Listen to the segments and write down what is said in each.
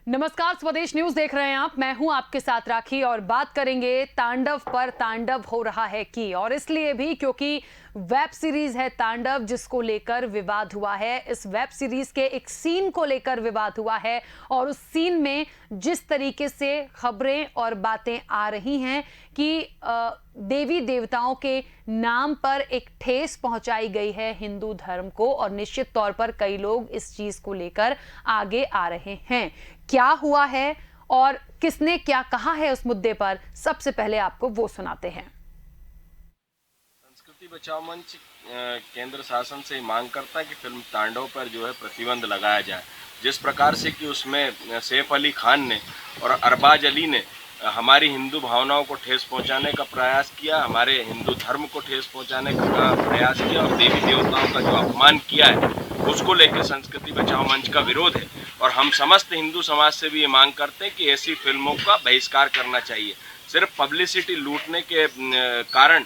नमस्कार, स्वदेश न्यूज देख रहे हैं आप। मैं हूं आपके साथ राखी और बात करेंगे तांडव पर। तांडव हो रहा है कि, और इसलिए भी क्योंकि वेब सीरीज है तांडव, जिसको लेकर विवाद हुआ है। इस वेब सीरीज के एक सीन को लेकर विवाद हुआ है और उस सीन में जिस तरीके से खबरें और बातें आ रही हैं कि देवी देवताओं के नाम पर एक ठेस पहुंचाई गई है हिंदू धर्म को, और निश्चित तौर पर कई लोग इस चीज को लेकर आगे आ रहे हैं। क्या हुआ है और किसने क्या कहा है उस मुद्दे पर, सबसे पहले आपको वो सुनाते हैं। संस्कृति बचाओ मंच केंद्र शासन से मांग करता है कि फिल्म तांडव पर जो है प्रतिबंध लगाया जाए। जिस प्रकार से कि उसमें सैफ अली खान ने और अरबाज अली ने हमारी हिंदू भावनाओं को ठेस पहुंचाने का प्रयास किया, हमारे हिंदू धर्म को ठेस पहुंचाने का प्रयास किया और देवी देवताओं का जो अपमान किया है, उसको लेकर संस्कृति बचाओ मंच का विरोध है। और हम समस्त हिंदू समाज से भी ये मांग करते हैं कि ऐसी फिल्मों का बहिष्कार करना चाहिए। सिर्फ पब्लिसिटी लूटने के कारण,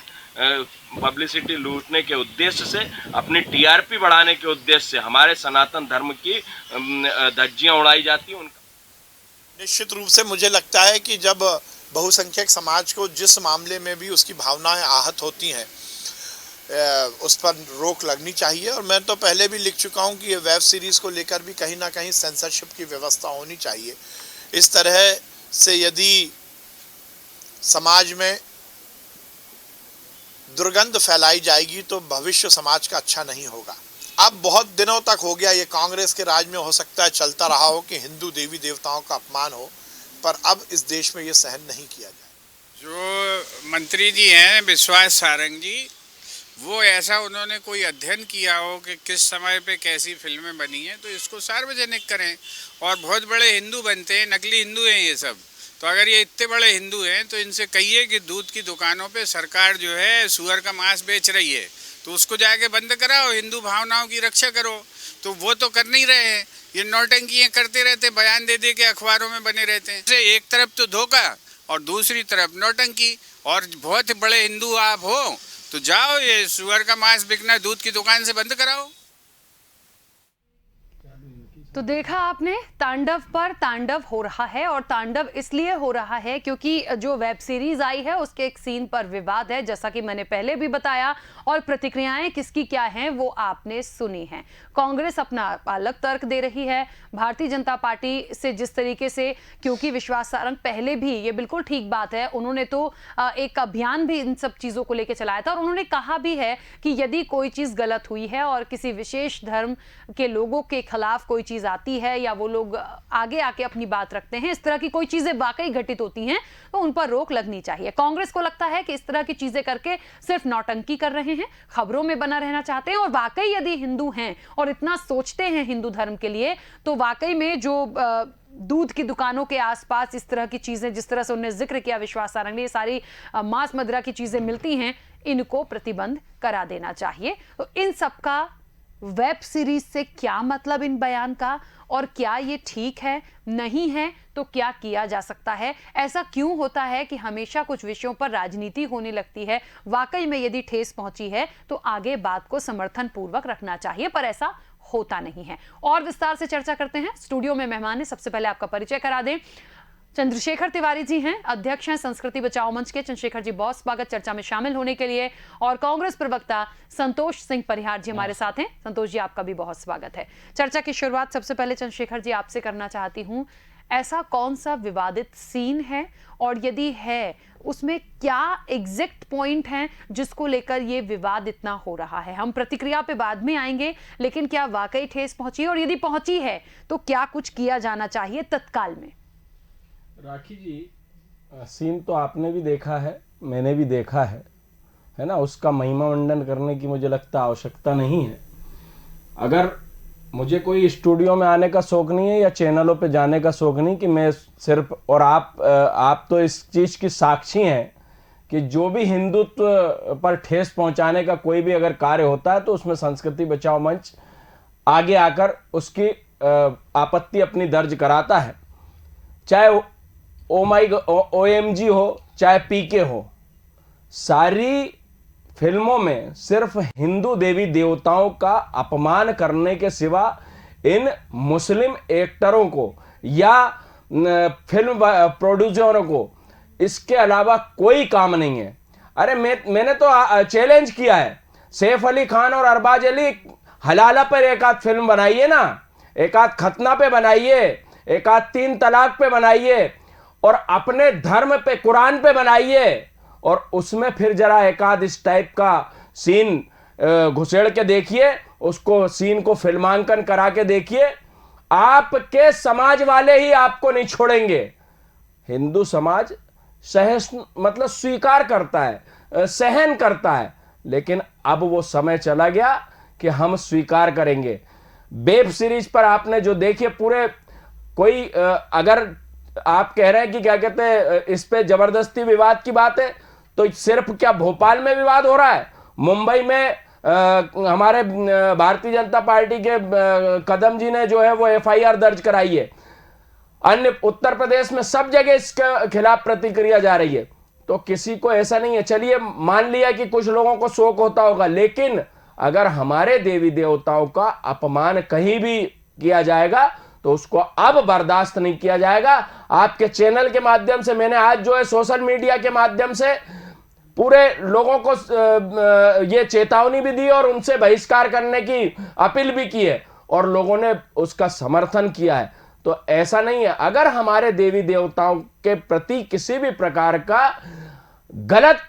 पब्लिसिटी लूटने के उद्देश्य से, अपनी टीआरपी बढ़ाने के उद्देश्य से हमारे सनातन धर्म की धज्जियां उड़ाई जाती हैं। निश्चित रूप से मुझे लगता है कि जब बहुसंख्यक समाज को जिस मामले में भी उसकी भावनाएं आहत होती हैं, उस पर रोक लगनी चाहिए। और मैं तो पहले भी लिख चुका हूं कि ये वेब सीरीज़ को लेकर भी कहीं ना कहीं सेंसरशिप की व्यवस्था होनी चाहिए। इस तरह से यदि समाज में दुर्गंध फैलाई जाएगी तो भविष्य समाज का अच्छा नहीं होगा। अब बहुत दिनों तक हो गया, ये कांग्रेस के राज में हो सकता है चलता रहा हो कि हिंदू देवी देवताओं का अपमान हो, पर अब इस देश में ये सहन नहीं किया जाए। जो मंत्री जी हैं विश्वास सारंग जी, वो ऐसा उन्होंने कोई अध्ययन किया हो कि किस समय पे कैसी फिल्में बनी हैं, तो इसको सार्वजनिक करें। और बहुत बड़े हिंदू बनते हैं, नकली हिंदू हैं ये सब। तो अगर ये इतने बड़े हिंदू हैं तो इनसे कहिए कि दूध की दुकानों पे सरकार जो है सुअर का मांस बेच रही है, तो उसको जाके बंद कराओ, हिंदू भावनाओं की रक्षा करो। तो वो तो कर नहीं रहे हैं, ये नौटंकियाँ करते रहते, बयान दे दे के अखबारों में बने रहते हैं। एक तरफ तो धोखा और दूसरी तरफ नौटंकी। और बहुत बड़े हिंदू आप हो तो जाओ, ये सुअर का मांस बिकना दूध की दुकान से बंद कराओ। तो देखा आपने, तांडव पर तांडव हो रहा है, और तांडव इसलिए हो रहा है क्योंकि जो वेब सीरीज आई है उसके एक सीन पर विवाद है, जैसा कि मैंने पहले भी बताया। और प्रतिक्रियाएं किसकी क्या हैं वो आपने सुनी हैं। कांग्रेस अपना अलग तर्क दे रही है। भारतीय जनता पार्टी से जिस तरीके से, क्योंकि विश्वास सारंग पहले भी, ये बिल्कुल ठीक बात है, उन्होंने तो एक अभियान भी इन सब चीजों को लेकर चलाया था, और उन्होंने कहा भी है कि यदि कोई चीज गलत हुई है और किसी विशेष धर्म के लोगों के खिलाफ कोई चीज आती है, या वो लोग आगे आके अपनी बात रखते हैं, इस तरह की कोई चीजें वाकई घटित होती हैं, तो उन पर रोक लगनी चाहिए। कांग्रेस को लगता है कि इस तरह की चीजें करके सिर्फ नौटंकी कर रहे हैं, खबरों में बना रहना चाहते हैं। और वाकई यदि हिंदू हैं और इतना सोचते हैं हिंदू धर्म के लिए, तो वाकई में जो दूध की दुकानों के आसपास इस तरह की चीजें, जिस तरह से उन्होंने जिक्र किया विश्वास सारंग ने, ये सारी मांस मदिरा की चीजें मिलती हैं, इनको प्रतिबंध करा देना चाहिए। तो इन सबका वेब सीरीज से क्या मतलब इन बयान का, और क्या ये ठीक है, नहीं है तो क्या किया जा सकता है? ऐसा क्यों होता है कि हमेशा कुछ विषयों पर राजनीति होने लगती है? वाकई में यदि ठेस पहुंची है तो आगे बात को समर्थन पूर्वक रखना चाहिए, पर ऐसा होता नहीं है। और विस्तार से चर्चा करते हैं। स्टूडियो में मेहमान है, सबसे पहले आपका परिचय करा दें। चंद्रशेखर तिवारी जी हैं, अध्यक्ष हैं संस्कृति बचाओ मंच के। चंद्रशेखर जी, बहुत स्वागत चर्चा में शामिल होने के लिए। और कांग्रेस प्रवक्ता संतोष सिंह परिहार जी हमारे साथ हैं। संतोष जी, आपका भी बहुत स्वागत है। चर्चा की शुरुआत सबसे पहले चंद्रशेखर जी आपसे करना चाहती हूं। ऐसा कौन सा विवादित सीन है, और यदि है उसमें क्या एग्जैक्ट पॉइंट है जिसको लेकर ये विवाद इतना हो रहा है? हम प्रतिक्रिया पे बाद में आएंगे, लेकिन क्या वाकई ठेस पहुंची है, और यदि पहुंची है तो क्या कुछ किया जाना चाहिए तत्काल में? राखी जी, सीन तो आपने भी देखा है, मैंने भी देखा है ना। उसका महिमा मंडन करने की मुझे लगता आवश्यकता नहीं है। अगर मुझे कोई स्टूडियो में आने का शौक नहीं है या चैनलों पे जाने का शौक नहीं कि मैं सिर्फ, और आप तो इस चीज़ की साक्षी हैं कि जो भी हिंदुत्व पर ठेस पहुंचाने का कोई भी अगर कार्य होता है तो उसमें संस्कृति बचाओ मंच आगे आकर उसकी आपत्ति अपनी दर्ज कराता है। चाहे OMG हो, चाहे PK हो, सारी फिल्मों में सिर्फ हिंदू देवी देवताओं का अपमान करने के सिवा इन मुस्लिम एक्टरों को या फिल्म प्रोड्यूसरों को इसके अलावा कोई काम नहीं है। अरे मैंने तो चैलेंज किया है, सैफ अली खान और अरबाज अली हलाला पर एक आध फिल्म बनाइए ना, एक आध खतना पे बनाइए, एक आध 3 तलाक पे बनाइए, और अपने धर्म पे, कुरान पे बनाइए, और उसमें फिर जरा एक आध इस टाइप का सीन घुसेड़ के देखिए, उसको सीन को फिल्मांकन करा के देखिए। आपके समाज वाले ही आपको नहीं छोड़ेंगे। हिंदू समाज मतलब स्वीकार करता है, सहन करता है, लेकिन अब वो समय चला गया कि हम स्वीकार करेंगे। वेब सीरीज पर आपने जो देखिए, पूरे कोई अगर आप कह रहे हैं कि क्या कहते हैं इस पे जबरदस्ती विवाद की बात है, तो सिर्फ क्या भोपाल में विवाद हो रहा है? मुंबई में हमारे भारतीय जनता पार्टी के कदम जी ने जो है वो FIR दर्ज कराई है। अन्य उत्तर प्रदेश में सब जगह इसके खिलाफ प्रतिक्रिया जा रही है। तो किसी को ऐसा नहीं है, चलिए मान लिया कि कुछ लोगों को शौक होता होगा, लेकिन अगर हमारे देवी देवताओं का अपमान कहीं भी किया जाएगा तो उसको अब बर्दाश्त नहीं किया जाएगा। आपके चैनल के माध्यम से मैंने आज जो है सोशल मीडिया के माध्यम से पूरे लोगों को ये चेतावनी भी दी और उनसे बहिष्कार करने की अपील भी की है, और लोगों ने उसका समर्थन किया है। तो ऐसा नहीं है, अगर हमारे देवी देवताओं के प्रति किसी भी प्रकार का गलत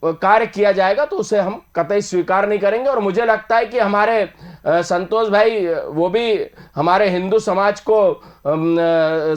कार्य किया जाएगा तो उसे हम कतई स्वीकार नहीं करेंगे। और मुझे लगता है कि हमारे संतोष भाई वो भी हमारे हिंदू समाज को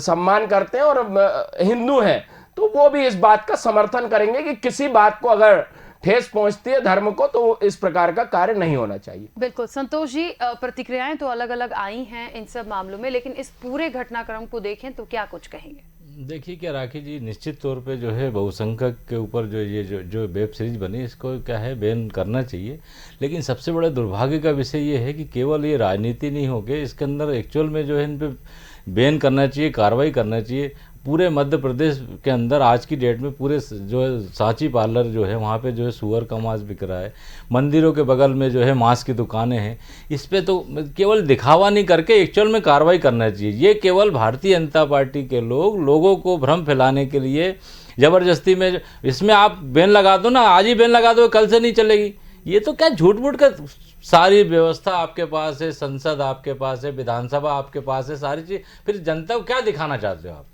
सम्मान करते हैं और हिंदू हैं, तो वो भी इस बात का समर्थन करेंगे कि किसी बात को अगर ठेस पहुंचती है धर्म को तो इस प्रकार का कार्य नहीं होना चाहिए। बिल्कुल संतोष जी, प्रतिक्रियाएं तो अलग अलग आई हैं इन सब मामलों में, लेकिन इस पूरे घटनाक्रम को देखें तो क्या कुछ कहेंगे? देखिए क्या राखी जी, निश्चित तौर पे जो है बहुसंख्यक के ऊपर जो ये जो वेब सीरीज बनी इसको क्या है बैन करना चाहिए। लेकिन सबसे बड़ा दुर्भाग्य का विषय ये है कि केवल ये राजनीति नहीं होके इसके अंदर एक्चुअल में जो है इन पे बैन करना चाहिए, कार्रवाई करना चाहिए। पूरे मध्य प्रदेश के अंदर आज की डेट में पूरे जो है सांची पार्लर जो है वहाँ पे जो है सुअर का मांस बिक रहा है, मंदिरों के बगल में जो है मांस की दुकानें हैं। इस पे तो केवल दिखावा नहीं करके एक्चुअल में कार्रवाई करना चाहिए। ये केवल भारतीय जनता पार्टी के लोगों को भ्रम फैलाने के लिए ज़बरदस्ती में इसमें आप बैन लगा दो ना, आज ही बैन लगा दो, कल से नहीं चलेगी। ये तो क्या झूठ मूठ का, सारी व्यवस्था आपके पास है, संसद आपके पास है, विधानसभा आपके पास है, सारी चीज़, फिर जनता को क्या दिखाना चाहते हो आप?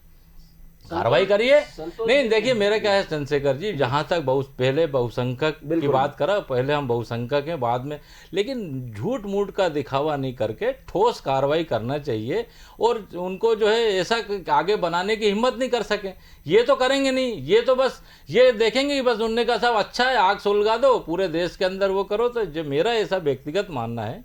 कार्रवाई करिए। नहीं देखिए मेरा क्या है चंद्रशेखर जी, जहाँ तक पहले बहुसंख्यक की बात करा, पहले हम बहुसंख्यक हैं बाद में, लेकिन झूठ मूठ का दिखावा नहीं करके ठोस कार्रवाई करना चाहिए। और उनको जो है ऐसा आगे बनाने की हिम्मत नहीं कर सके, ये तो करेंगे नहीं, ये तो बस ये देखेंगे कि बस उनने कहा सब अच्छा है, आग सुलगा दो, पूरे देश के अंदर वो करो। तो जो मेरा ऐसा व्यक्तिगत मानना है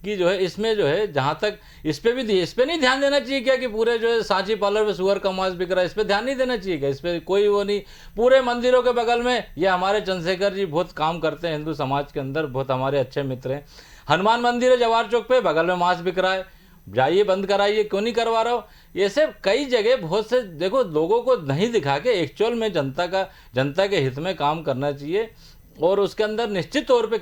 कि जो है इसमें जो है जहाँ तक इस पे नहीं ध्यान देना चाहिए क्या कि पूरे जो है सांची पार्लर में सुअर का मांस बिक रहा है, इस पे ध्यान नहीं देना चाहिए क्या? इस पे कोई वो नहीं, पूरे मंदिरों के बगल में ये हमारे चंद्रशेखर जी बहुत काम करते हैं हिंदू समाज के अंदर, बहुत हमारे अच्छे मित्र हैं। हनुमान मंदिर है जवाहर चौक पे, बगल में मांस बिक रहा है, जाइए बंद कराइए, क्यों नहीं करवा रहा हो? ऐसे कई जगह बहुत से देखो, लोगों को नहीं दिखा के एक्चुअल में जनता के हित में काम करना चाहिए। और उसके अंदर निश्चित तौर पे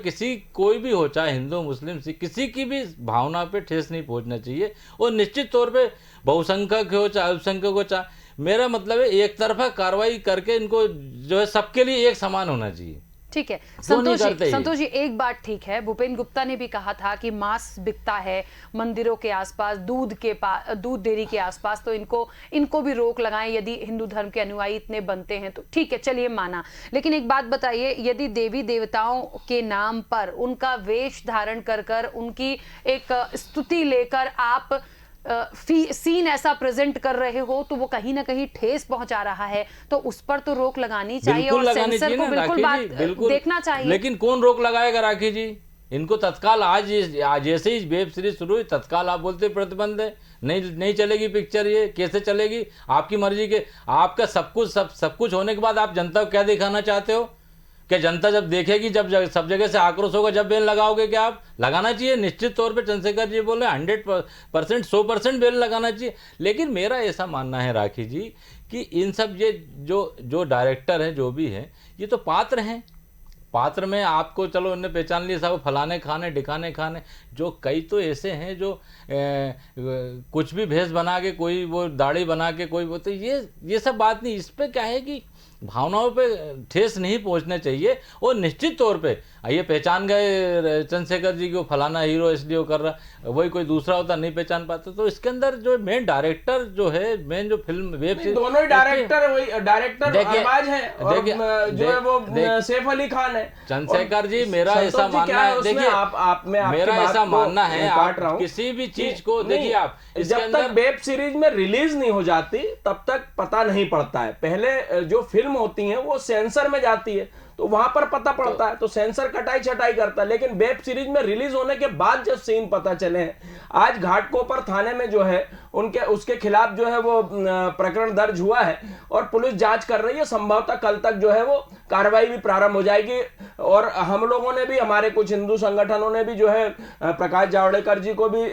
कोई भी हो, चाहे हिंदू मुस्लिम सिख, किसी की भी भावना पे ठेस नहीं पहुंचना चाहिए। और निश्चित तौर पे बहुसंख्यक हो चाहे अल्पसंख्यक हो, चाहे मेरा मतलब है एक तरफा कार्रवाई करके इनको जो है सबके लिए एक समान होना चाहिए। ठीक है संतोष जी, एक बात ठीक है, भूपेंद्र गुप्ता ने भी कहा था कि मांस बिकता है मंदिरों के आसपास, दूध डेयरी के आसपास, तो इनको भी रोक लगाएं यदि हिंदू धर्म के अनुयायी इतने बनते हैं तो। ठीक है, चलिए माना, लेकिन एक बात बताइए, यदि देवी देवताओं के नाम पर उनका वेश धारण कर उनकी एक स्तुति लेकर आप सीन ऐसा प्रेजेंट कर रहे हो तो वो कहीं ना कहीं ठेस पहुंचा रहा है, तो उस पर तो रोक लगानी चाहिए और सेंसर को बिल्कुल देखना चाहिए। लेकिन कौन रोक लगाएगा राखी जी? इनको तत्काल आज जैसे ही वेब सीरीज शुरू हुई तत्काल आप बोलते प्रतिबंध है, नहीं चलेगी पिक्चर, ये कैसे चलेगी? आपकी मर्जी के, आपका सब कुछ होने के बाद आप जनता को क्या दिखाना चाहते हो? क्या जनता जब देखेगी, जब सब जगह से आक्रोश होगा, जब बैन लगाओगे? क्या आप लगाना चाहिए? निश्चित तौर पे चंद्रशेखर जी बोले 100% 100% बैन लगाना चाहिए। लेकिन मेरा ऐसा मानना है राखी जी कि इन सब ये जो डायरेक्टर हैं जो भी हैं, ये तो पात्र हैं, पात्र में आपको चलो उन्हें पहचान लिया साहब फलाने खाने ढिकाने खाने, जो कई तो ऐसे हैं जो कुछ भी भेष बना के, कोई वो दाढ़ी बना के, कोई वो, तो ये सब बात नहीं। इस पे क्या है कि भावनाओं पे ठेस नहीं पहुंचना चाहिए। और निश्चित तौर पे ये पहचान गए चंद्रशेखर जी को फलाना हीरो इसलिए वो कर रहा, वही कोई दूसरा होता नहीं पहचान पाते। तो इसके अंदर जो मेन डायरेक्टर जो है, मेन जो फिल्म वेब सीरीज, दोनों ही डायरेक्टर, वही डायरेक्टर अरबाज है और जो है वो सैफ अली खान है। चंद्रशेखर जी, मेरा ऐसा मानना है, देखिए मेरा ऐसा मानना है, आप किसी भी चीज को देखिए, आप जब तक वेब सीरीज में रिलीज नहीं हो जाती तब तक पता नहीं पड़ता है। पहले जो फिल्म होती है वो सेंसर में जाती है तो वहां पर पता पड़ता है, तो सेंसर कटाई छटाई करता है। लेकिन वेब सीरीज में रिलीज होने के बाद जब सीन पता चले हैं, आज घाटकोपर थाने में जो है उसके खिलाफ जो है वो प्रकरण दर्ज हुआ है और पुलिस जांच कर रही है। संभवतः कल तक जो है वो कार्रवाई भी प्रारंभ हो जाएगी। और हम लोगों ने भी, हमारे कुछ हिंदू संगठनों ने भी जो है प्रकाश जावड़ेकर जी को भी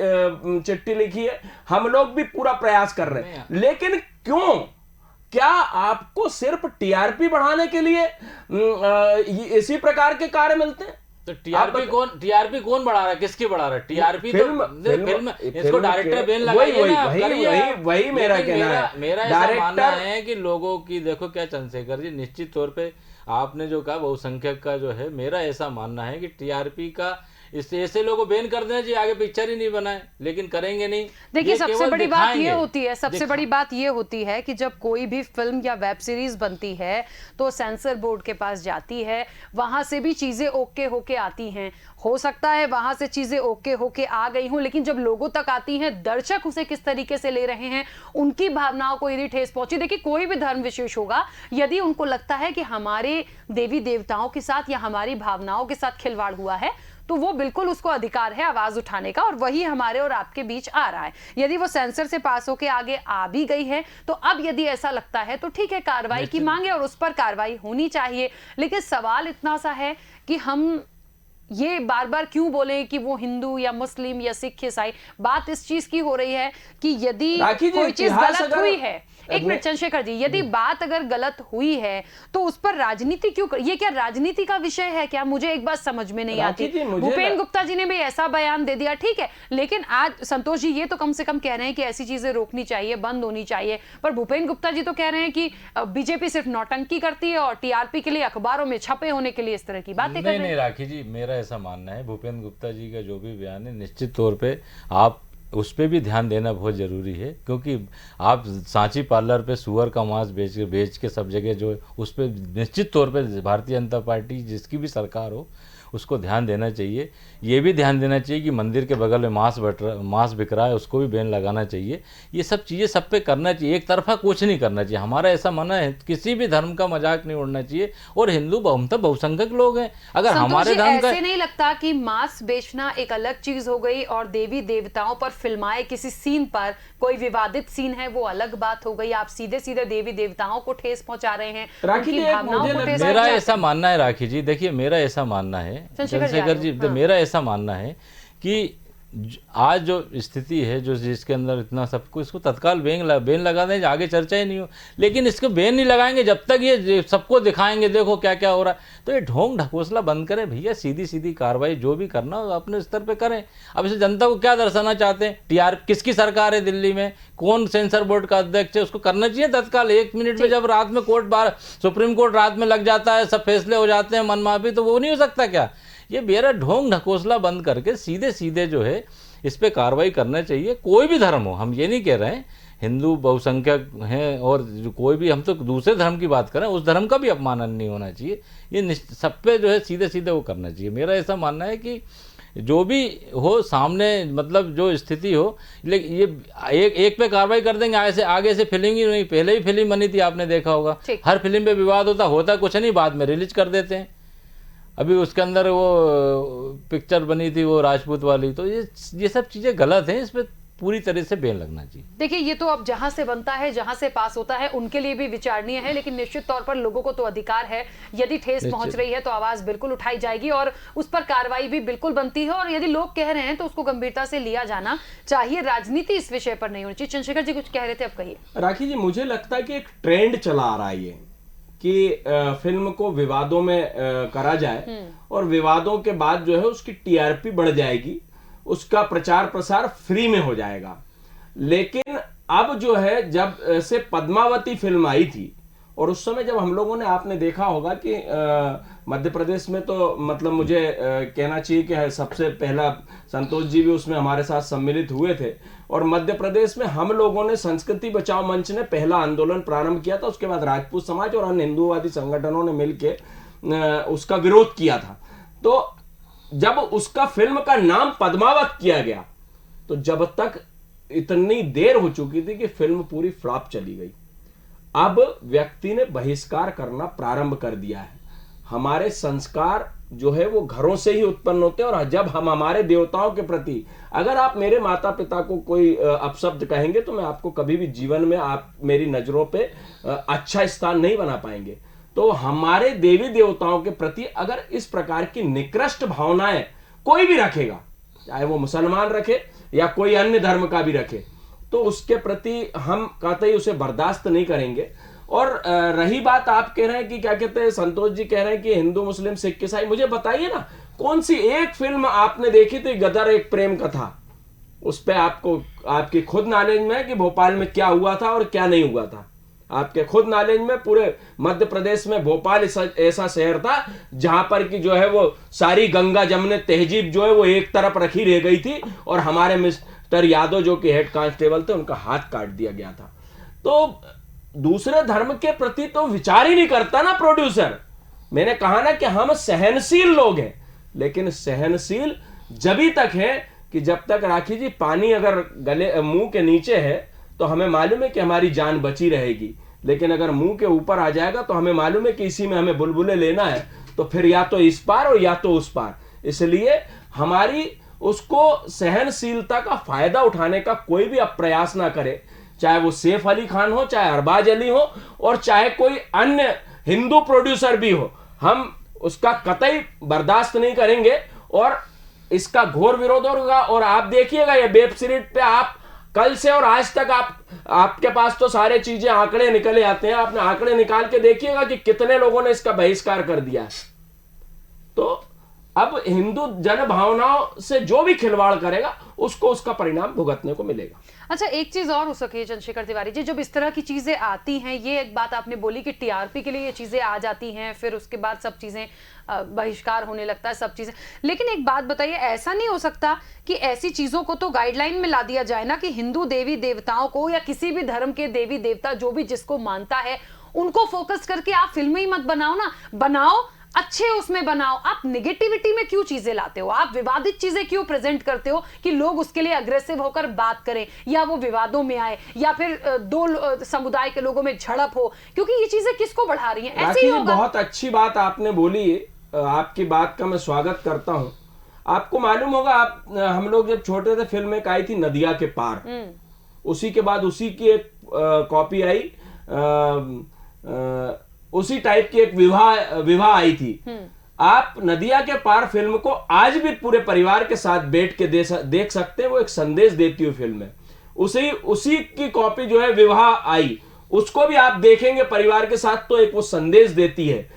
चिट्ठी लिखी है। हम लोग भी पूरा प्रयास कर रहे हैं। लेकिन क्यों, क्या आपको सिर्फ टीआरपी बढ़ाने के लिए इसी प्रकार के कार्य मिलते हैं? तो टीआरपी कौन बढ़ा रहा है, किसकी बढ़ा रहा है टीआरपी? फिल्म इसको डायरेक्टर बेन लगाइए ना। वही मेरा कहना है। मेरा ऐसा मानना है कि लोगों की, देखो क्या चंद्रशेखर जी, निश्चित तौर पे आपने जो कहा बहुसंख्यक का जो है, मेरा ऐसा मानना है कि टीआरपी का इससे ऐसे लोगों को बैन कर देना चाहिए, आगे पिक्चर ही नहीं बनाए, लेकिन करेंगे नहीं। देखिए सबसे बड़ी बात ये होती है, सबसे बड़ी बात ये होती है कि जब कोई भी फिल्म या वेब सीरीज बनती है तो सेंसर बोर्ड के पास जाती है, वहां से भी चीजें ओके होके आती हैं। हो सकता है वहां से चीजें ओके होके आ गई हूं, लेकिन जब लोगों तक आती हैं, दर्शक उसे किस तरीके से ले रहे हैं, उनकी भावनाओं को यदि ठेस पहुंची। देखिए कोई भी धर्म विशेष होगा, यदि उनको लगता है कि हमारे देवी देवताओं के साथ या हमारी भावनाओं के साथ खिलवाड़ हुआ है, तो वो बिल्कुल उसको अधिकार है आवाज उठाने का, और वही हमारे और आपके बीच आ रहा है। यदि वो सेंसर से पास होके आगे आ भी गई है, तो अब यदि ऐसा लगता है तो ठीक है, कार्रवाई की मांगे और उस पर कार्रवाई होनी चाहिए। लेकिन सवाल इतना सा है कि हम ये बार बार क्यों बोले कि वो हिंदू या मुस्लिम या सिख ईसाई। बात इस चीज की हो रही है कि यदि कोई चीज गलत हुई है, एक मिनट चंद्रशेखर जी, यदि बात अगर गलत हुई है तो उस पर राजनीति क्यों ये क्या राजनीति का विषय है क्या? मुझे एक बात समझ में नहीं आती। भूपेन गुप्ता जी ने भी ऐसा बयान दे दिया, ठीक है, लेकिन आज संतोष जी ये तो कम से कम कह रहे हैं कि ऐसी चीजें रोकनी चाहिए, बंद होनी चाहिए, पर भूपेन गुप्ता जी तो कह रहे हैं कि बीजेपी सिर्फ नौटंकी करती है और टीआरपी के लिए, अखबारों में छपे होने के लिए इस तरह की बातें कर रहे हैं। नहीं राखी जी, मेरा ऐसा मानना है, भूपेन गुप्ता जी का जो भी बयान है, निश्चित तौर पे आप उस पर भी ध्यान देना बहुत ज़रूरी है, क्योंकि आप सांची पार्लर पे सुअर का मांस बेच के सब जगह जो, उस पर निश्चित तौर पे भारतीय जनता पार्टी जिसकी भी सरकार हो उसको ध्यान देना चाहिए। ये भी ध्यान देना चाहिए कि मंदिर के बगल में मांस बिक रहा है, उसको भी बैन लगाना चाहिए। ये सब चीज़ें सब पे करना चाहिए, एक तरफा कुछ नहीं करना चाहिए। हमारा ऐसा मानना है किसी भी धर्म का मजाक नहीं उड़ना चाहिए। और हिंदू तो बहुसंख्यक लोग हैं, अगर हमारे धर्म का, ऐसे नहीं लगता कि मांस बेचना एक अलग चीज हो गई और देवी देवताओं पर फिल्माए किसी सीन पर कोई विवादित सीन है वो अलग बात हो गई? आप सीधे सीधे देवी देवताओं को ठेस पहुंचा रहे हैं, उनकी भावनाओं को ठेस। मेरा ऐसा मानना है राखी जी, देखिए मेरा ऐसा मानना है चंद्रशेखर जी, मेरा ऐसा मानना है कि आज जो स्थिति है, जो जिसके अंदर इतना सब कुछ, इसको तत्काल बैन लगा दें, आगे चर्चा ही नहीं हो। लेकिन इसको बैन नहीं लगाएंगे जब तक ये सबको दिखाएंगे देखो क्या क्या हो रहा है। तो ये ढोंग ढकोसला बंद करें भैया, सीधी सीधी कार्रवाई जो भी करना हो अपने स्तर पे करें। अब इसे जनता को क्या दर्शाना चाहते हैं? टीआरपी किसकी सरकार है दिल्ली में, कौन सेंसर बोर्ड का अध्यक्ष है, उसको करना चाहिए तत्काल 1 मिनट में। जब रात में सुप्रीम कोर्ट रात में लग जाता है, सब फैसले हो जाते हैं मनमाफी, तो वो नहीं हो सकता क्या? ये मेरा ढोंग ढकोसला बंद करके सीधे सीधे जो है इस पे कार्रवाई करना चाहिए। कोई भी धर्म हो, हम ये नहीं कह रहे हैं हिंदू बहुसंख्यक हैं और जो कोई भी, हम तो दूसरे धर्म की बात करें, उस धर्म का भी अपमान नहीं होना चाहिए। ये सब पे जो है सीधे सीधे वो करना चाहिए। मेरा ऐसा मानना है कि जो भी हो सामने, मतलब जो स्थिति हो, लेकिन ये एक पे कार्रवाई कर देंगे, आगे से फिल्म ही नहीं। पहले ही फिल्म बनी थी, आपने देखा होगा, हर फिल्म पे विवाद होता कुछ नहीं, बाद में रिलीज कर देते हैं। अभी उसके अंदर वो पिक्चर बनी थी वो राजपूत वाली, तो ये सब चीज़ें गलत हैं, इस पर पूरी तरह से बैन लगना चाहिए। देखिए ये तो अब जहां से बनता है, जहां से पास होता है, उनके लिए भी विचारणीय है, लेकिन निश्चित तौर पर लोगों को तो अधिकार है, यदि ठेस पहुंच रही है तो आवाज बिल्कुल उठाई जाएगी और उस पर कार्रवाई भी बिल्कुल बनती है। और यदि लोग कह रहे हैं तो उसको गंभीरता से लिया जाना चाहिए। राजनीति इस विषय पर नहीं होनी चाहिए। चंद्रशेखर जी कुछ कह रहे थे, अब कहिए। राखी जी, मुझे लगता है कि एक ट्रेंड चला आ रहा है ये, कि फिल्म को विवादों में करा जाए और विवादों के बाद जो है उसकी टीआरपी बढ़ जाएगी, उसका प्रचार प्रसार फ्री में हो जाएगा। लेकिन अब जो है जब से पद्मावती फिल्म आई थी और उस समय जब हम लोगों ने, आपने देखा होगा कि मध्य प्रदेश में तो मतलब मुझे कहना चाहिए कि सबसे पहला संतोष जी भी उसमें हमारे साथ सम्मिलित हुए थे और मध्य प्रदेश में हम लोगों ने संस्कृति बचाओ मंच ने पहला आंदोलन प्रारंभ किया था। उसके बाद राजपूत समाज और अन्य हिंदूवादी संगठनों ने मिलकर उसका विरोध किया था। तो जब उसका फिल्म का नाम पद्मावत किया गया तो जब तक इतनी देर हो चुकी थी कि फिल्म पूरी फ्लॉप चली गई। अब व्यक्ति ने बहिष्कार करना प्रारंभ कर दिया है। हमारे संस्कार जो है वो घरों से ही उत्पन्न होते हैं और जब हम हमारे देवताओं के प्रति, अगर आप मेरे माता पिता को कोई अपशब्द कहेंगे तो मैं आपको कभी भी जीवन में आप मेरी नजरों पे अच्छा स्थान नहीं बना पाएंगे। तो हमारे देवी देवताओं के प्रति अगर इस प्रकार की निकृष्ट भावनाएं कोई भी रखेगा, चाहे वो मुसलमान रखे या कोई अन्य धर्म का भी रखे, तो उसके प्रति हम कतई उसे बर्दाश्त नहीं करेंगे। और रही बात, आप कह रहे हैं कि क्या कहते हैं, संतोष जी कह रहे हैं कि हिंदू मुस्लिम सिख ईसाई, मुझे बताइए ना कौन सी एक फिल्म आपने देखी थी, गदर एक प्रेम कथा, उस पे आपको आपकी खुद नॉलेज में है कि भोपाल में क्या हुआ था और क्या नहीं हुआ था? आपके खुद नॉलेज में पूरे मध्य प्रदेश में भोपाल ऐसा शहर था जहां पर कि जो है वो सारी गंगा जमने तहजीब जो है वो एक तरफ रखी रह गई थी और हमारे मिस्टर यादव जो कि हेड कांस्टेबल थे उनका हाथ काट दिया गया था। तो दूसरे धर्म के प्रति तो विचार ही नहीं करता ना प्रोड्यूसर। मैंने कहा ना कि हम सहनशील लोग हैं, लेकिन सहनशील जभी तक है कि जब तक, राखी जी, पानी अगर गले मुंह के नीचे है तो हमें मालूम है कि हमारी जान बची रहेगी, लेकिन अगर मुंह के ऊपर आ जाएगा तो हमें मालूम है कि इसी में हमें बुलबुले लेना है, तो फिर या तो इस पार और या तो उस पार। इसलिए हमारी उसको सहनशीलता का फायदा उठाने का कोई भी अब प्रयास ना करे, चाहे वो सैफ अली खान हो, चाहे अरबाज अली हो और चाहे कोई अन्य हिंदू प्रोड्यूसर भी हो, हम उसका कतई बर्दाश्त नहीं करेंगे और इसका घोर विरोध होगा। और आप देखिएगा ये वेब सीरीज पे आप कल से और आज तक आपके पास तो सारे चीजें आंकड़े निकले आते हैं, आपने आंकड़े निकाल के देखिएगा कि कितने लोगों ने इसका बहिष्कार कर दिया है। तो अब हिंदू जन भावनाओं से जो भी खिलवाड़ करेगा उसको उसका परिणाम भुगतने को मिलेगा। अच्छा, एक चीज और हो सके चंद्रशेखर तिवारी जी, जब इस तरह की चीजें आती हैं, ये एक बात आपने बोली कि टीआरपी के लिए ये चीजें आ जाती हैं, फिर उसके बाद सब चीजें बहिष्कार होने लगता है, सब चीजें, लेकिन एक बात बताइए, ऐसा नहीं हो सकता कि ऐसी चीजों को तो गाइडलाइन में ला दिया जाए ना कि हिंदू देवी देवताओं को या किसी भी धर्म के देवी देवता जो भी जिसको मानता है उनको फोकस करके आप फिल्में ही मत बनाओ ना, बनाओ अच्छे उसमें बनाओ। आप निगेटिविटी में क्यों चीजें लाते हो, आप विवादित चीजें क्यों प्रेजेंट करते हो कि लोग उसके लिए अग्रेसिव होकर बात करें या वो विवादों में आए या फिर दो समुदाय के लोगों में झड़प हो, क्योंकि ये चीजें किसको बढ़ा रही हैं? ऐसे ही होगा। बहुत अच्छी बात आपने बोली, आपकी बात का मैं स्वागत करता हूं। आपको मालूम होगा, हम लोग जब छोटे थे फिल्म एक आई थी नदिया के पार, उसी के बाद उसी की एक कॉपी आई, उसी टाइप की एक विवाह आई थी। आप नदिया के पार फिल्म को आज भी पूरे परिवार के साथ बैठ के देख सकते हैं, वो एक संदेश देती हुई फिल्म है। उसी की कॉपी जो है विवाह आई, उसको भी आप देखेंगे परिवार के साथ तो एक वो संदेश देती है।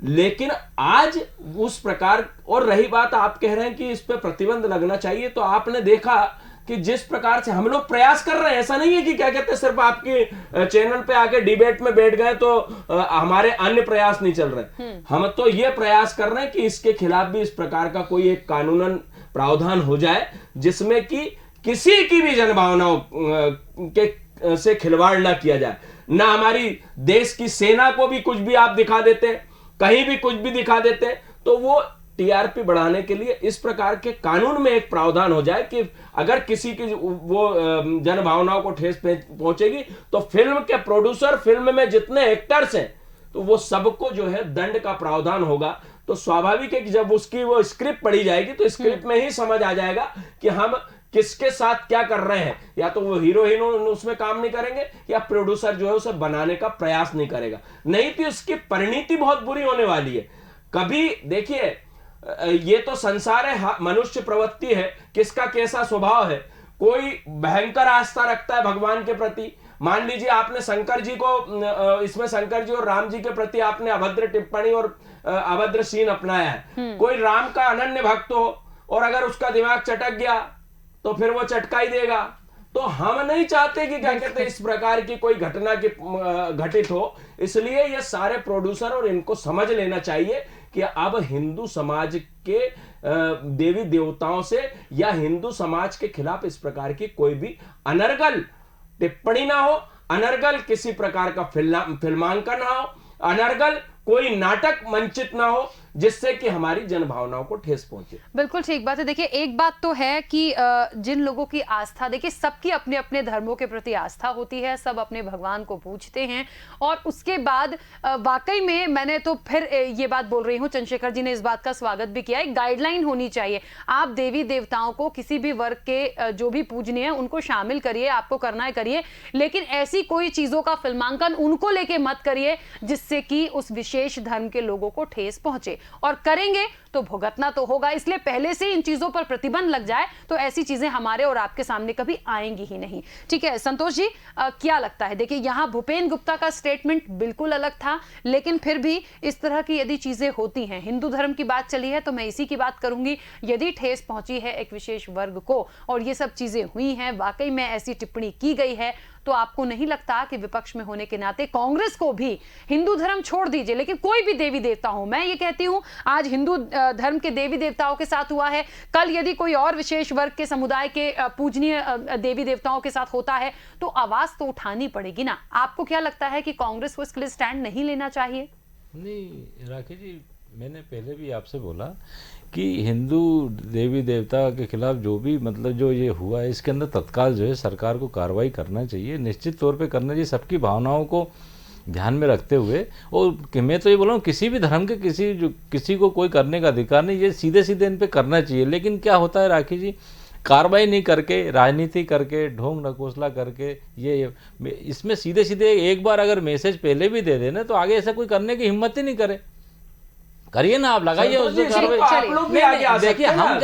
लेकिन आज उस प्रकार, और रही बात आप कह रहे हैं कि इस पे प्रतिबंध लगना चाहिए, तो आपने देखा कि जिस प्रकार से हम लोग प्रयास कर रहे हैं, ऐसा नहीं है कि क्या कहते हैं सिर्फ आपके चैनल पे आके डिबेट में बैठ गए तो हमारे अन्य प्रयास नहीं चल रहे। हम तो ये प्रयास कर रहे हैं कि इसके खिलाफ भी इस प्रकार का कोई एक कानूनन प्रावधान हो जाए जिसमें कि किसी की भी जनभावनाओं के से खिलवाड़ ना किया जाए। ना हमारी देश की सेना को भी कुछ भी आप दिखा देते, कहीं भी कुछ भी दिखा देते, तो वो टीआरपी बढ़ाने के लिए इस प्रकार के कानून में एक प्रावधान हो जाए कि अगर किसी की वो जन भावनाओं को ठेस पहुंचेगी तो फिल्म के प्रोड्यूसर, फिल्म में जितने एक्टर्स हैं, तो वो सबको जो है दंड का प्रावधान होगा। तो स्वाभाविक है कि जब उसकी वो स्क्रिप्ट पढ़ी जाएगी तो स्क्रिप्ट में ही समझ आ जाएगा कि हम किसके साथ क्या कर रहे हैं। या तो वो हीरो हीरोइन उसमें काम नहीं करेंगे या प्रोड्यूसर जो है उसे बनाने का प्रयास नहीं करेगा, नहीं तो इसकी परिणति बहुत बुरी होने वाली है। कभी देखिए, ये तो संसार है, मनुष्य प्रवृत्ति है, किसका कैसा स्वभाव है। कोई भयंकर आस्था रखता है भगवान के प्रति, मान लीजिए आपने शंकर जी को इसमें शंकर जी और राम जी के प्रति आपने अभद्र टिप्पणी और अभद्र सीन अपनाया है। कोई राम का अनन्य भक्त हो और अगर उसका दिमाग चटक गया तो फिर वो चटका ही देगा। तो हम नहीं चाहते कि क्या कहते हैं इस प्रकार की कोई घटना की घटित हो। इसलिए ये सारे प्रोड्यूसर और इनको समझ लेना चाहिए कि अब हिंदू समाज के देवी देवताओं से या हिंदू समाज के खिलाफ इस प्रकार की कोई भी अनर्गल टिप्पणी ना हो, अनर्गल किसी प्रकार का फिल्मांकन ना हो, अनर्गल कोई नाटक मंचित ना हो जिससे कि हमारी जनभावनाओं को ठेस पहुंचे। बिल्कुल ठीक बात है। देखिए एक बात तो है कि जिन लोगों की आस्था, देखिए सबकी अपने अपने धर्मों के प्रति आस्था होती है, सब अपने भगवान को पूजते हैं और उसके बाद वाकई में मैंने तो फिर ये बात बोल रही हूँ, चंद्रशेखर जी ने इस बात का स्वागत भी किया, एक गाइडलाइन होनी चाहिए। आप देवी देवताओं को किसी भी वर्ग के जो भी पूजनीय है उनको शामिल करिए, आपको करना है करिए, लेकिन ऐसी कोई चीजों का फिल्मांकन उनको लेके मत करिए जिससे कि उस विशेष धर्म के लोगों को ठेस पहुंचे, और करेंगे तो भुगतना तो होगा। इसलिए पहले से इन चीजों पर प्रतिबंध लग जाए तो ऐसी चीजें हमारे और आपके सामने कभी आएंगी ही नहीं। ठीक है संतोष जी, क्या लगता है? देखिए यहां भूपेन गुप्ता का स्टेटमेंट बिल्कुल अलग था, लेकिन फिर भी इस तरह की यदि चीजें होती हैं, हिंदू धर्म की बात चली है तो मैं इसी की बात करूंगी, यदि ठेस पहुंची है एक विशेष वर्ग को और ये सब चीजें हुई हैं, वाकई में ऐसी टिप्पणी की गई है, तो आपको नहीं लगता कि विपक्ष में होने के नाते कांग्रेस को भी, हिंदू धर्म छोड़ दीजिए लेकिन कोई भी देवी देवता हो, मैं ये कहती हूं आज हिंदू धर्म के देवी देवताओं के साथ हुआ है, कल यदि कोई और विशेष वर्ग के समुदाय के पूजनीय देवी देवताओं के साथ होता है तो आवाज तो उठानी पड़ेगी ना। आपको क्या लगता है कि कांग्रेस को इसके लिए स्टैंड नहीं लेना चाहिए? नहीं राखी जी, मैंने पहले भी आपसे बोला कि हिंदू देवी देवता के खिलाफ जो भी मतलब जो ये हुआ है इसके अंदर तत्काल जो है सरकार को कार्रवाई करना चाहिए, निश्चित तौर पे करना चाहिए, सबकी भावनाओं को ध्यान में रखते हुए। और मैं तो ये बोल रहा हूँ किसी भी धर्म के किसी को कोई करने का अधिकार नहीं, ये सीधे सीधे इन पे करना चाहिए। लेकिन क्या होता है राखी जी, कार्रवाई नहीं करके, राजनीति करके, ढोंग नकोसला करके, ये इसमें सीधे सीधे एक बार अगर मैसेज पहले भी दे देना तो आगे ऐसा कोई करने की हिम्मत ही नहीं करे। करिए ना, आप लगाइए उसमें कार्रवाई। देखिए हम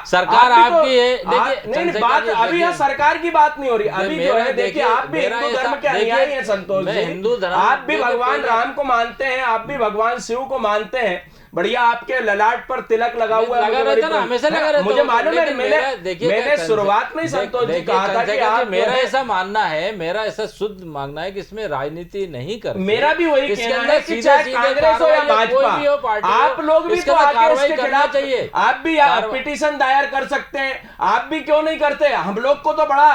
सरकार आपकी है, देखिए नहीं बात अभी यहाँ सरकार की बात नहीं हो रही, अभी जो है देखिए आप भी हिंदू धर्म के अनुयायी हैं संतोष जी, आप भी भगवान राम को मानते हैं, आप भी भगवान शिव को मानते हैं, बढ़िया आपके ललाट पर तिलक लगा हुआ है, हमेशा लगा रहता मुझे मालूम है। मैंने शुरुआत में संतोष जी कहा था कि आप, मेरा ऐसा मानना है, मेरा ऐसा शुद्ध मानना है कि इसमें राजनीति नहीं करते। मेरा भी वही कहना है कि चाहे कांग्रेस हो या भाजपा, आप लोग भी तो आके इसके खिलाफ चाहिए, आप भी पिटीशन दायर कर सकते हैं, आप भी क्यों नहीं करते? हम लोग को तो बड़ा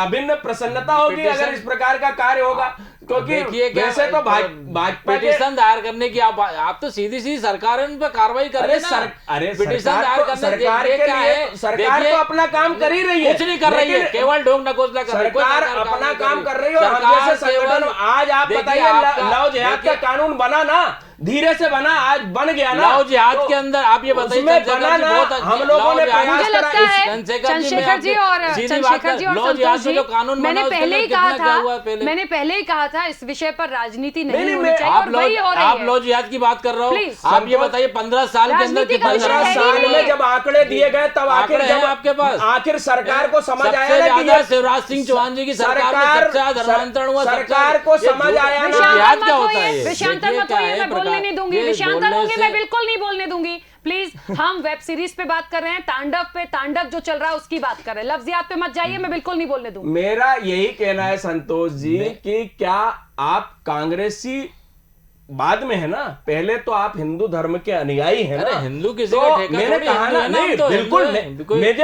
अभिन्न प्रसन्नता होगी अगर इस प्रकार का कार्य होगा, क्योंकि वैसे तो भाजपा पिटीशन दायर करने की आप तो सीधी सीधी सरकार पर कार्रवाई कर रहे हैं। अरे पिटीशन दायर करने सरकार के लिए सरकार तो अपना काम कर ही रही है, कुछ नहीं कर रही है, केवल ढोंग नकोसला कर रही है। सरकार अपना काम कर रही है और हम जैसे संगठन, आज आप बताइए लव जिहाद का कानून बना ना, धीरे से बना, आज बन गया ना लव जिहाद के अंदर। आप ये बताइए हम लोगों ने मुझे लगता है चंद्रशेखर जी और संतोष जी, मैंने पहले ही कहा था इस विषय पर राजनीति नहीं होनी चाहिए, और वही हो रही है। आप लव जिहाद की बात कर रहे हो, आप ये बताइए 15 साल के अंदर, 15 साल में जब आंकड़े दिए गए तब आखिर जब आपके पास आखिर सरकार को समझ आया ना कि शिवराज सिंह चौहान जी की सरकार में सबसे ज्यादा धर्मांतरण हुआ, सरकार को समझ आया ना। जिहाद क्या होता है? विषयांतर मत होइए, मैं बोलने नहीं दूंगी, विषयांतर होंगे मैं बिल्कुल नहीं बोलने दूंगी प्लीज। हम वेब सीरीज पे बात कर रहे हैं, तांडव पे, तांडव जो चल रहा है उसकी बात कर रहे हैं, लफ्जियात पे मत जाइए, मैं बिल्कुल नहीं बोलने दूंगी। मेरा यही कहना है संतोष जी कि क्या आप कांग्रेसी बाद में है ना, पहले तो आप हिंदू धर्म के अनुयायी हैं ना। हिंदू किसी तो का ठेका मैंने कहा ना, नहीं बिल्कुल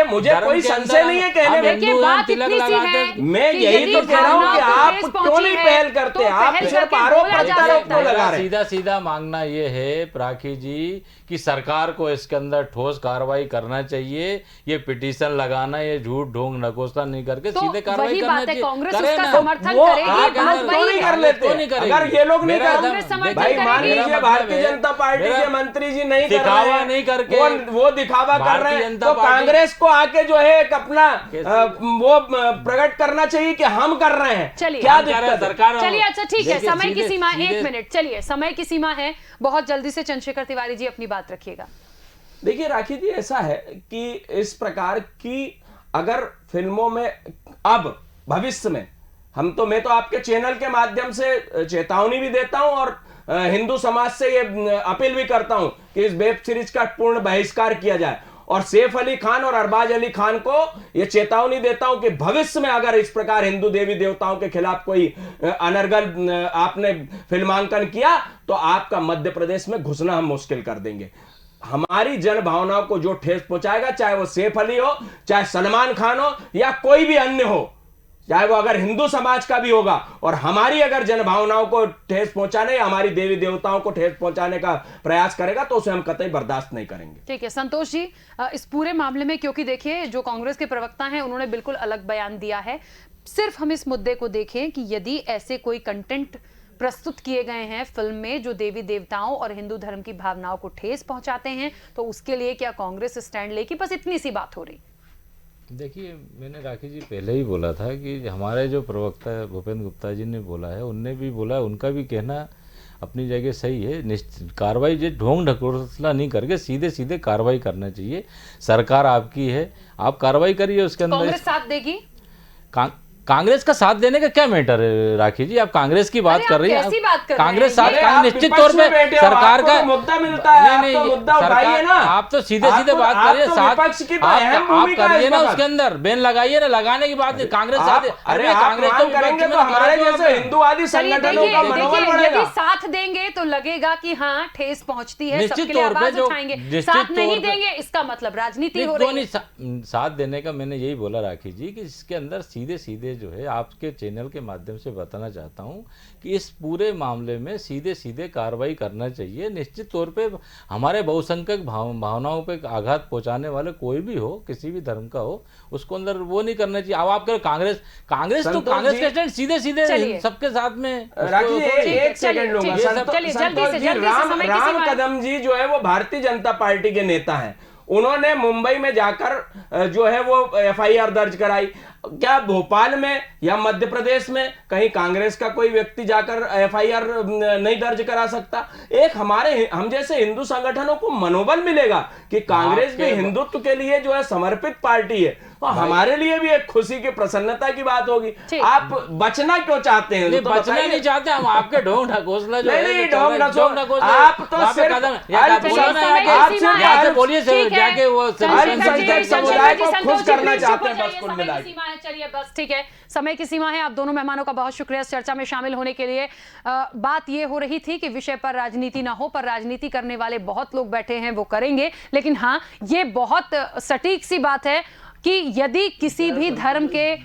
मुझे कोई संशय नहीं है कहने में। देखिए बात इतनी सी है, मैं यही तो कह रहा हूँ कि आप क्यों नहीं पहल करते, आप सिर्फ आरोप प्रत्यारोप क्यों लगा रहे हैं? सीधा सीधा मांगना ये है प्राखी जी कि सरकार को इसके अंदर ठोस कार्रवाई करना चाहिए, ये पिटीशन लगाना, ये झूठ ढोंग नकोसला नहीं करके सीधे कार्रवाई करना चाहिए। कांग्रेस उसका समर्थन करेगी, कर लेते हैं। अगर ये लोग नहीं करते, भाई मान लीजिए भारतीय जनता पार्टी के मंत्री जी नहीं कर रहे हैं, नहीं करके वो दिखावा कर रहे हैं, तो कांग्रेस को आके जो है एक अपना वो प्रकट करना चाहिए कि हम कर रहे हैं। चलिए क्या दिक्कत सरकार? चलिए अच्छा ठीक है, समय की सीमा 1 मिनट, चलिए समय की सीमा है, बहुत जल्दी से चंद्रशेखर तिवारी जी अपनी बात रखिएगा। देखिए राखी जी, ऐसा है कि इस प्रकार की अगर फिल्मों में अब भविष्य में मैं तो आपके चैनल के माध्यम से चेतावनी भी देता हूं और हिंदू समाज से ये अपील भी करता हूं कि इस वेब सीरीज का पूर्ण बहिष्कार किया जाए और सैफ अली खान और अरबाज अली खान को यह चेतावनी देता हूं कि भविष्य में अगर इस प्रकार हिंदू देवी देवताओं के खिलाफ कोई अनर्गल आपने फिल्मांकन किया तो आपका मध्य प्रदेश में घुसना हम मुश्किल कर देंगे। हमारी जन भावनाओं को जो ठेस पहुंचाएगा, चाहे वो सैफ अली हो, चाहे सलमान खान हो या कोई भी अन्य हो, चाहे वो अगर हिंदू समाज का भी होगा, और हमारी अगर जन भावनाओं को ठेस पहुंचाने या हमारी देवी देवताओं को ठेस पहुंचाने का प्रयास करेगा तो उसे हम कतई बर्दाश्त नहीं करेंगे। ठीक है संतोष जी, इस पूरे मामले में क्योंकि देखिए जो कांग्रेस के प्रवक्ता हैं उन्होंने बिल्कुल अलग बयान दिया है, सिर्फ हम इस मुद्दे को देखें कि यदि ऐसे कोई कंटेंट प्रस्तुत किए गए हैं फिल्म में जो देवी देवताओं और हिंदू धर्म की भावनाओं को ठेस पहुंचाते हैं तो उसके लिए क्या कांग्रेस स्टैंड लेगी, बस इतनी सी बात हो रही। देखिए मैंने राखी जी पहले ही बोला था कि हमारे जो प्रवक्ता भूपेंद्र गुप्ता जी ने बोला है, उनने भी बोला है, उनका भी कहना अपनी जगह सही है। कार्रवाई जो ढोंग ढकोसला नहीं करके सीधे सीधे कार्रवाई करना चाहिए। सरकार आपकी है, आप कार्रवाई करिए, उसके अंदर कांग्रेस साथ देगी। कांग्रेस का साथ देने का क्या मैटर है राखी जी? आप कांग्रेस की बात कर रही हैं, कांग्रेस साथ निश्चित तौर पे सरकार का मुद्दा मिलता है, नहीं आप तो मुद्दा उठाइए ना, आप तो सीधे सीधे बात करिए, साथ आप करिए ना, उसके अंदर बैन लगाइए ना, लगाने की बात कांग्रेस साथ। अरे कांग्रेस तो करेंगे तो हमारे जैसे हिंदुवादी संगठनों का मनोबल बढ़ेगा। यदि साथ देंगे तो लगेगा कि हाँ ठेस पहुंचती है, निश्चित सबके लिए तौर पे आवाज जो उठाएंगे। साथ नहीं देंगे इसका मतलब राजनीति हो रही है। साथ देने का मैंने यही बोला राखी जी कि इसके अंदर सीधे सीधे जो है आपके चैनल के माध्यम से बताना चाहता हूं कि इस पूरे मामले में सीधे सीधे कार्रवाई करना चाहिए। निश्चित तौर पे हमारे बहुसंख्यक भावनाओं पे आघात पहुंचाने वाले कोई भी हो, किसी भी धर्म का हो, उसको अंदर वो नहीं करना चाहिए। अब आप कह कांग्रेस तो कांग्रेस के स्टैंड सीधे सीधे सबके साथ में। एक सेकंड लूंगा। राम कदम जी जो है वो भारतीय जनता पार्टी के नेता हैं, उन्होंने मुंबई में जाकर जो है वो एफआईआर दर्ज कराई। क्या भोपाल में या मध्य प्रदेश में कहीं कांग्रेस का कोई व्यक्ति जाकर एफआईआर नहीं दर्ज करा सकता? एक हम जैसे हिंदू संगठनों को मनोबल मिलेगा कि कांग्रेस भी हिंदुत्व के लिए जो है समर्पित पार्टी है, तो हमारे लिए भी एक खुशी की प्रसन्नता की बात होगी। आप बचना क्यों चाहते हैं? तो बचना नहीं चाहते हम, आपके ढोंग ढकोसला जो नहीं ढोंग ढकोसला आप तो सिर्फ बोलिए जाके वो अल्पसंख्यक समुदाय को खुश करना चाहते हैं, बस कुल मिला के। चलिए बस ठीक है, समय की सीमा है। आप दोनों मेहमानों का बहुत शुक्रिया इस चर्चा में शामिल होने के लिए। बात ये हो रही थी कि विषय पर राजनीति ना हो, पर राजनीति करने वाले बहुत लोग बैठे हैं, वो करेंगे, लेकिन हाँ ये बहुत सटीक सी बात है कि यदि किसी भी धर्म के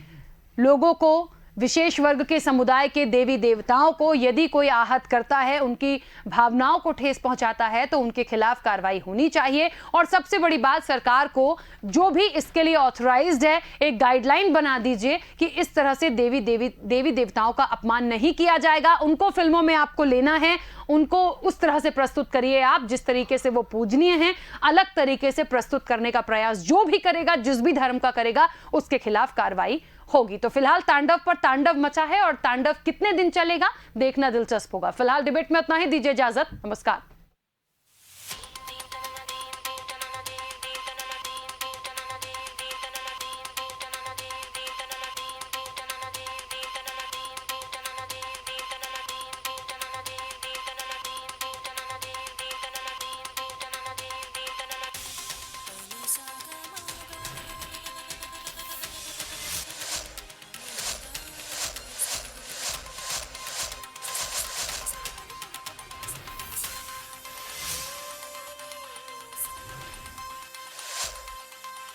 लोगों को, विशेष वर्ग के समुदाय के देवी देवताओं को यदि कोई आहत करता है, उनकी भावनाओं को ठेस पहुंचाता है, तो उनके खिलाफ कार्रवाई होनी चाहिए। और सबसे बड़ी बात, सरकार को जो भी इसके लिए ऑथराइज्ड है एक गाइडलाइन बना दीजिए कि इस तरह से देवी देवताओं का अपमान नहीं किया जाएगा। उनको फिल्मों में आपको लेना है, उनको उस तरह से प्रस्तुत करिए आप जिस तरीके से वो पूजनीय हैं। अलग तरीके से प्रस्तुत करने का प्रयास जो भी करेगा, जिस भी धर्म का करेगा, उसके खिलाफ कार्रवाई होगी। तो फिलहाल तांडव पर तांडव मचा है और तांडव कितने दिन चलेगा देखना दिलचस्प होगा। फिलहाल डिबेट में उतना ही, दीजिए इजाजत, नमस्कार।